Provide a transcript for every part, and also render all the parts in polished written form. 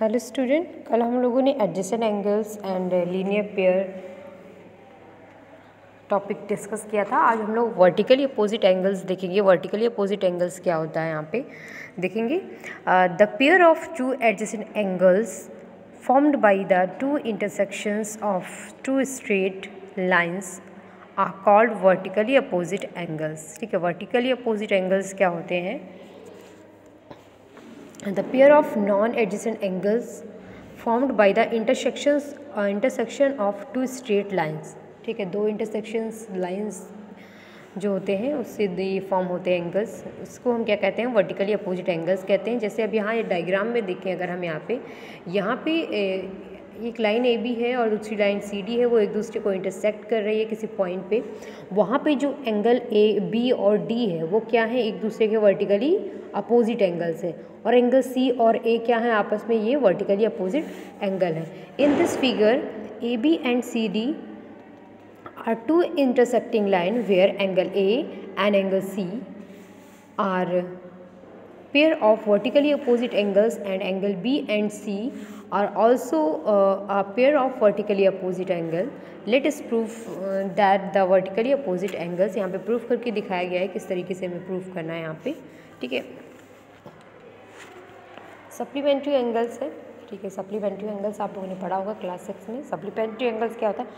Hello student, कल हम लोगों ने adjacent angles and linear pair topic discuss किया था। आज हम लोग वर्टिकली अपोजिट एंगल्स देखेंगे। वर्टिकली अपोजिट एंगल्स क्या होता है यहाँ पे देखेंगे। The pair of two adjacent angles formed by the two intersections of two straight lines are called vertically opposite angles. ठीक है, वर्टिकली अपोजिट एंगल्स क्या होते हैं? The pair of non-adjacent angles formed by the intersection of two straight lines। ठीक है, दो intersections lines जो होते हैं उससे ये फॉर्म होते हैं एंगल्स, उसको हम क्या कहते हैं? वर्टिकली अपोजिट एंगल्स कहते हैं। जैसे अब यहाँ ये डायग्राम में देखें, अगर हम यहाँ पे एक लाइन ए बी है और दूसरी लाइन सी डी है, वो एक दूसरे को इंटरसेक्ट कर रही है किसी पॉइंट पे। वहाँ पे जो एंगल ए बी और डी है वो क्या है? एक दूसरे के वर्टिकली अपोजिट एंगल्स है। और एंगल सी और ए क्या है आपस में? ये वर्टिकली अपोजिट एंगल है। In this figure A B and C D are two intersecting line where angle A and angle C are pair of vertically opposite angles and angle B and C are also a pair of vertically opposite angle. Let us prove that the vertically opposite angles, यहाँ पे proof करके दिखाया गया है किस तरीके से हमें प्रूफ करना है यहाँ पे। ठीक है, सप्लीमेंट्री एंगल्स है। ठीक है, सप्लीमेंट्री एंगल्स आप लोगों ने पढ़ा होगा क्लास 6 में। सप्लीमेंट्री एंगल्स क्या होता है?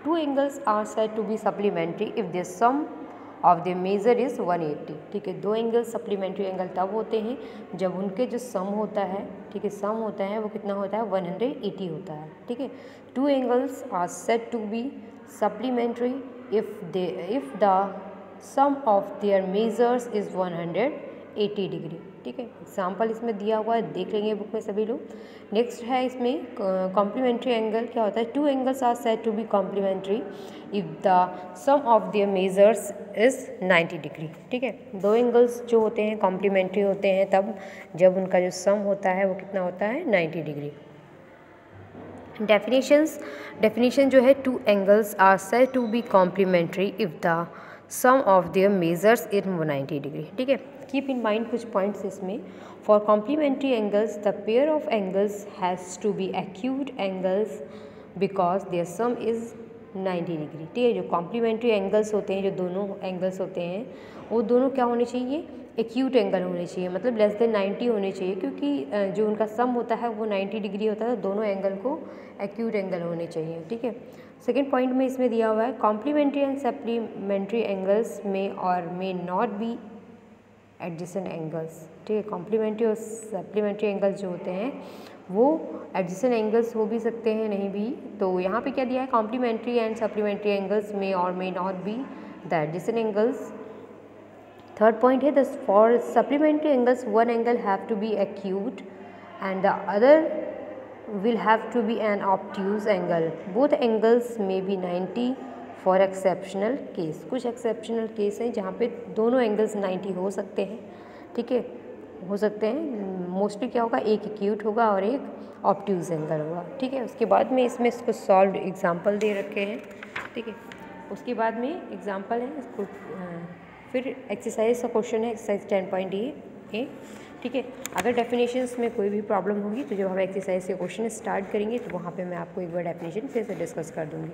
Two angles are said to be supplementary if their sum of the measure is 180। ठीक है, दो एंगल सप्लीमेंट्री एंगल तब होते हैं जब उनके जो सम होता है, ठीक है, सम होता है वो कितना होता है? 180 होता है। ठीक है, two angles are said to be supplementary if the sum of their measures is 180 degree. ठीक है, एग्जाम्पल इसमें दिया हुआ है, देख लेंगे बुक में सभी लोग। नेक्स्ट है इसमें कॉम्प्लीमेंट्री एंगल क्या होता है? Two angles are said to be complementary if the sum of their measures is 90 degree. ठीक है, दो एंगल्स जो होते हैं कॉम्प्लीमेंट्री होते हैं तब जब उनका जो सम होता है वो कितना होता है? 90 डिग्री। डेफिनेशन जो है, two angles are said to be complementary if the sum of their measures in 190 degree. ठीक है, कीप इन माइंड कुछ पॉइंट्स इसमें। For complementary angles the pair of angles has to be acute angles because their sum is 90 degree. ठीक है, जो complementary angles होते हैं, जो दोनों एंगल्स होते हैं, वो दोनों क्या होने चाहिए? एक्यूट एंगल होने चाहिए, मतलब लेस देन 90 होने चाहिए, क्योंकि जो उनका सम होता है वो 90 डिग्री होता है, तो दोनों एंगल को एक्यूट एंगल होने चाहिए। ठीक है, सेकेंड पॉइंट में इसमें दिया हुआ है कॉम्प्लीमेंट्री एंड सप्लीमेंट्री एंगल्स में और may not B adjacent angles. ठीक है, कॉम्प्लीमेंट्री और सप्लीमेंट्री एंगल्स जो होते हैं वो एडजेसेंट एंगल्स हो भी सकते हैं, नहीं भी। तो यहाँ पे क्या दिया है? कॉम्प्लीमेंट्री एंड सप्लीमेंट्री एंगल्स में और may not be the adjacent angles. Third point है this for supplementary angles one angle have to be acute and the other will have to be an obtuse angle. Both angles may be 90 for exceptional case. कुछ exceptional case हैं जहाँ पे दोनों angles 90 हो सकते हैं। ठीक है, हो सकते हैं। मोस्टली क्या होगा? एक एक्यूट होगा और एक ऑब्ट्यूज एंगल होगा। ठीक है, उसके बाद में इसमें इसको सॉल्व एग्जाम्पल दे रखे हैं। ठीक है, उसके बाद में एग्जाम्पल है इसको, फिर एक्सरसाइज का क्वेश्चन है, एक्सरसाइज 10.8। ठीक है, अगर डेफिनेशंस में कोई भी प्रॉब्लम होगी तो जब हम एक्सरसाइज के क्वेश्चन स्टार्ट करेंगे तो वहाँ पे मैं आपको एक बार डेफिनेशन फिर से डिस्कस कर दूँगी।